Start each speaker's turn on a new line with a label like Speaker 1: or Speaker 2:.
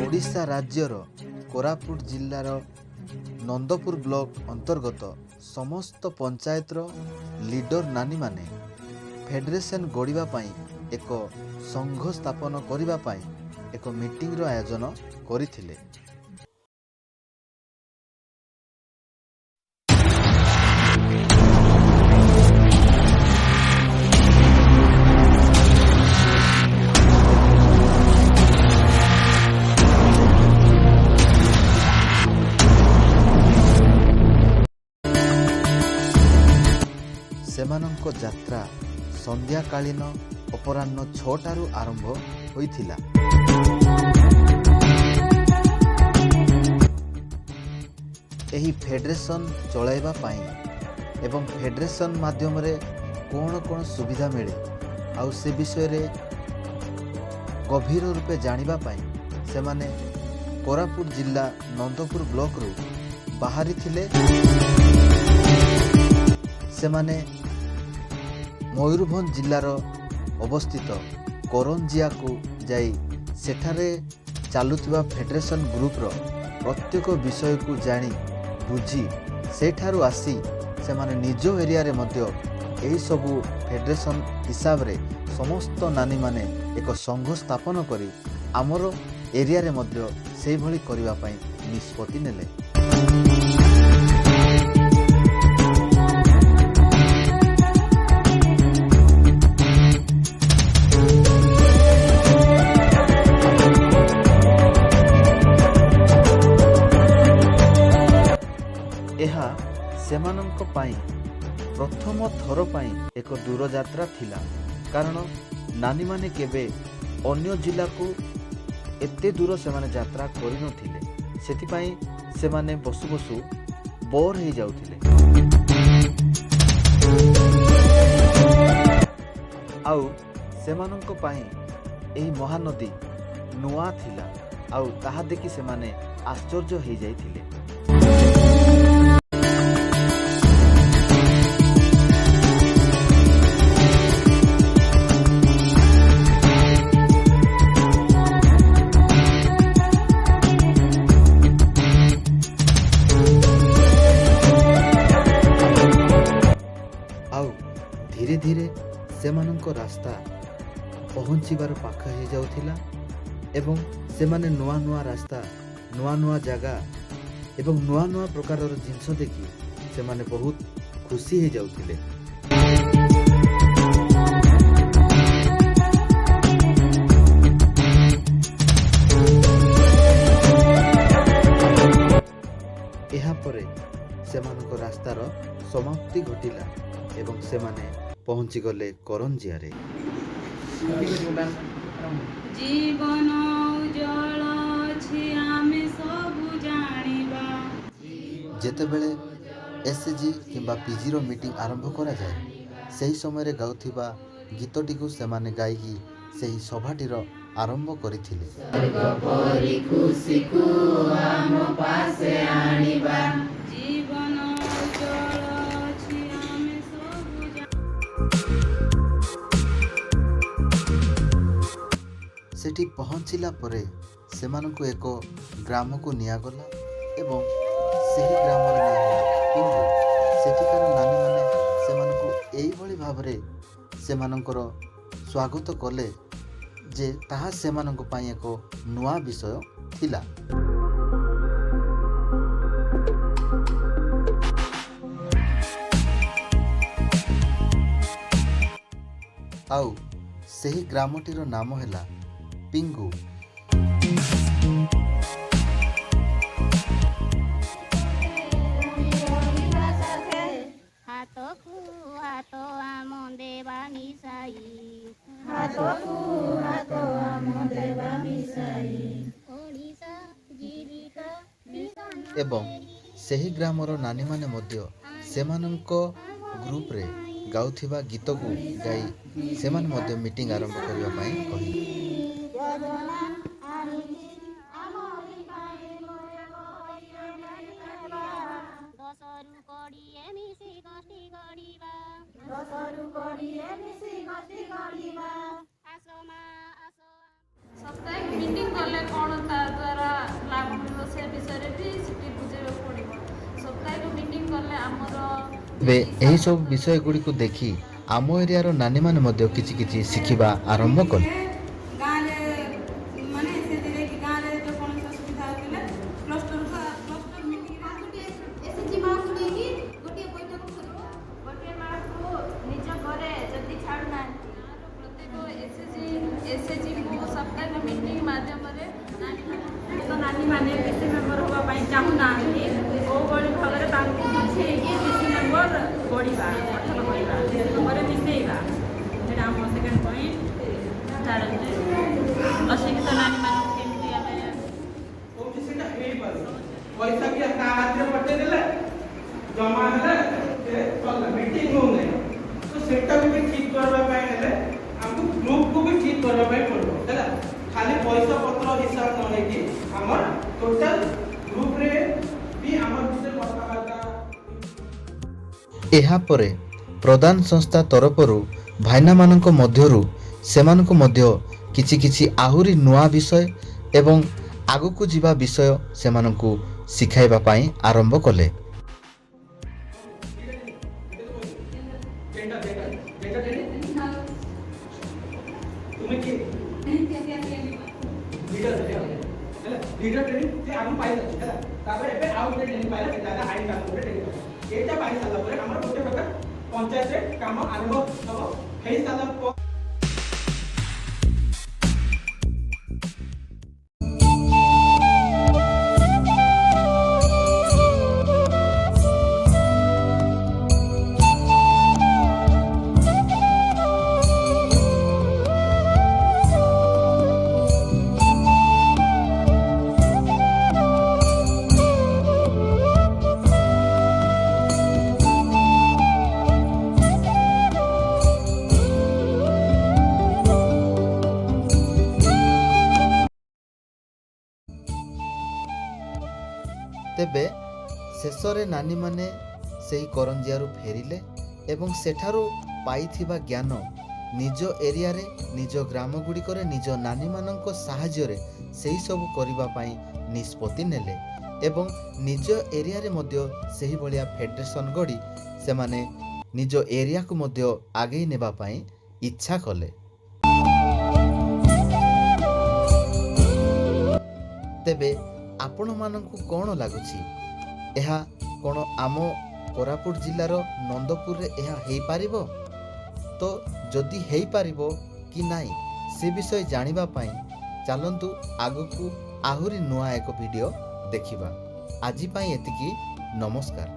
Speaker 1: ओडिशा राज्यर कोरापुट जिल्लार नंदपुर ब्लॉक अंतर्गत समस्त पंचायतर लीडर नानी माने फेडरेशन गढ़िबा पई एक संघ स्थापन करिबा पई एक मीटिंग रो आयोजन करिथिले। सेमानंको यात्रा संध्याकालीन अपराह्न 6टारू आरंभ होइथिला। एही फेडरेशन चलाइबा पाई एवं फेडरेशन माध्यम रे कौन कौन सुविधा मिले आउ से विषय रे गभीर रूपे जानिबा पाई से माने कोरापुट जिल्ला नंदपुर ब्लॉक रू बाहरी थिले। से माने मयूरभंज जिल्लार अवस्थित करंजिया को जाई सेठारे चालुथिबा फेडरेशन ग्रुप रो प्रत्येक विषय को जानी बुझी सेठारू आसी से माने निज एरिया रे मध्य एही सबु फेडरेशन हिसाब रे समस्त नानी माने एक संघ स्थापन करी आमर एरिया रे मध्य सेही भली करिबा पई निष्पत्ति नेले। एहा सेमानंक पाई प्रथम थर पाई एक दूर यात्रा थिला, कारण नानी माने केबे अन्य जिला को एते दूर से माने यात्रा करि नथिले। सेति पाई से माने बसु बसु बोर हो जाउथिले। आउ सेमानंक पाई एही महानदी नुआ थिला आउ ताहा देखि से माने आश्चर्य हो जाइथिले। धीरे धीरे सेमानंको रास्ता पहुँचीबार पाख हो जाउथिला एवं सेमाने नुआ नुआ रास्ता नुआ नुआ जगह एवं नुआ नुआ प्रकार जिनस देखि सेमाने बहुत खुशी हो जाउथिले। एहा परे सेमानंको रास्तार समाप्ति घटिला एवं सेमाने पहुंची गले करंजिया रे।
Speaker 2: जीवन उज्जवल अछि आमे सब जानिबा।
Speaker 1: जेतेबेले एसएजी किंबा पीजी रो मीटिंग आरंभ करा जाए सही समय रे गाउथिबा गीतटी को सेमाने गाइकी सही सभाटीर आरंभ करिथिले।
Speaker 2: स्वर्ग परी खुशी को आम पासे आनिबा। जीवन उज्जवल अछि आमे सब
Speaker 1: सेठी पहुंचिला परे सेमानंको एक ग्राम को नियागला एवं सेही ग्रामर नाम पिंगु। सेठिकार नानी माने सेमानंको एई भली भाबरे सेमानंकर स्वागत कले जे ताहा सेमानंको पाई एक नुआ विषय थिला। आउ सेही ग्रामटीर नाम हैला पिंगु। एवं सेही ग्रामर नानी माने मध्य सेमानंको ग्रुप रे गाउथिबा गीत को गाई सेमान मध्य मीटिंग आरंभ करिबा पई कहि। ଏବେ ଏହିସବୁ ବିଷୟ ଗୁଡ଼ିକୁ ଦେଖି ଆମ ଏରିଆର ନାନୀମାନେ ମଧ୍ୟ କିଛି କିଛି ଶିଖିବା ଆରମ୍ଭ କଲେ।
Speaker 2: ଗାଁରେ ମାନେ ସେଥିରେ କି ଗାଁରେ ଯେକୌଣସି ଅସୁବିଧା ହେଉଥିଲେ କ୍ଲଷ୍ଟର ମିଟିଂ
Speaker 3: ଏସଏଚଜି ମାଙ୍କୁ ନେଇକି ଗୋଟିଏ ବୈଠକ କରିବ। ଗୋଟିଏ ମାକୁ ନିଜ ଘରେ ଯଦି ଛାଡ଼ୁନାହାନ୍ତି
Speaker 2: ପ୍ରତ୍ୟେକ ଏସଏଚଜିଙ୍କୁ ସପ୍ତାହିକ ମିଟିଂ ମାଧ୍ୟମରେ ନାନୀମାନେ ପିସି ମେମ୍ବର ହେବା ପାଇଁ ଚାହୁଁନାହାନ୍ତି କେଉଁଭଳି ଭାବରେ ତାଙ୍କୁ ବୁଝେଇକି ପିସି ମେମ୍ବର ବଢ଼ିବା ଗଠନ କରିବା ପରେ ମିଶେଇବା। ସେଇଟା ଆମ ସେକେଣ୍ଡ ପଏଣ୍ଟ। ଅଶିକ୍ଷିତ ନାନୀମାନଙ୍କୁ କେମିତି ଆମେ
Speaker 4: କୋଉଠି ସେଟା ହେଇପାରେ ପଇସା କି ତା ହାତରେ ପଠେଇ ଦେଲେ ଜମା ହେଲେ ସେ ଚଲା ମିଟିଂ ହଉନି ତ ସେଟାକୁ ବି ଠିକ୍ କରିବା ପାଇଁ ହେଲେ ଆମକୁ ଗ୍ରୁପକୁ ବି ଠିକ୍ କରିବା ପାଇଁ ପଡ଼ିବ ହେଲା। ଖାଲି ପଇସା ପତ୍ର ହିସାବ ନ ହେଇକି ଆମର ଟୋଟାଲ ଗ୍ରୁପରେ ବି ଆମର ଭିତରେ କଥାବାର୍ତ୍ତା।
Speaker 1: ଏହାପରେ ପ୍ରଦାନ ସଂସ୍ଥା ତରଫରୁ ଭାଇନାମାନଙ୍କ ମଧ୍ୟରୁ ସେମାନଙ୍କୁ ମଧ୍ୟ କିଛି କିଛି ଆହୁରି ନୂଆ ବିଷୟ ଏବଂ ଆଗକୁ ଯିବା ବିଷୟ ସେମାନଙ୍କୁ ଶିଖାଇବା ପାଇଁ ଆରମ୍ଭ କଲେ।
Speaker 4: ତୁମେ କିଏ लीडर ट्रेनिंग से आगु पाई जाच्छे हैला तापर एबे आउट ट्रेनिंग पाइला से दादा आइन काम करे ट्रेनिंग एटा पाई साला परे हमर गोटे प्रकार पंचायत रे काम आरंभ हबो हेई साला
Speaker 1: ତେବେ ଶେଷରେ ନାନୀମାନେ ସେହି କରଞ୍ଜିଆରୁ ଫେରିଲେ ଏବଂ ସେଠାରୁ ପାଇଥିବା ଜ୍ଞାନ ନିଜ ଏରିଆରେ ନିଜ ଗ୍ରାମ ଗୁଡ଼ିକରେ ନିଜ ନାନୀମାନଙ୍କ ସାହାଯ୍ୟରେ ସେହି ସବୁ କରିବା ପାଇଁ ନିଷ୍ପତ୍ତି ନେଲେ ଏବଂ ନିଜ ଏରିଆରେ ମଧ୍ୟ ସେହିଭଳିଆ ଫେଡେରେସନ୍ ଗଢ଼ି ସେମାନେ ନିଜ ଏରିଆକୁ ମଧ୍ୟ ଆଗେଇ ନେବା ପାଇଁ ଇଚ୍ଛା କଲେ। ତେବେ ଆପଣମାନଙ୍କୁ କ'ଣ ଲାଗୁଛି ଏହା କ'ଣ ଆମ କୋରାପୁଟ ଜିଲ୍ଲାର ନନ୍ଦପୁରରେ ଏହା ହେଇପାରିବ? ତ ଯଦି ହେଇପାରିବ କି ନାହିଁ ସେ ବିଷୟ ଜାଣିବା ପାଇଁ ଚାଲନ୍ତୁ ଆଗକୁ ଆହୁରି ନୂଆ ଏକ ଭିଡ଼ିଓ ଦେଖିବା। ଆଜି ପାଇଁ ଏତିକି, ନମସ୍କାର।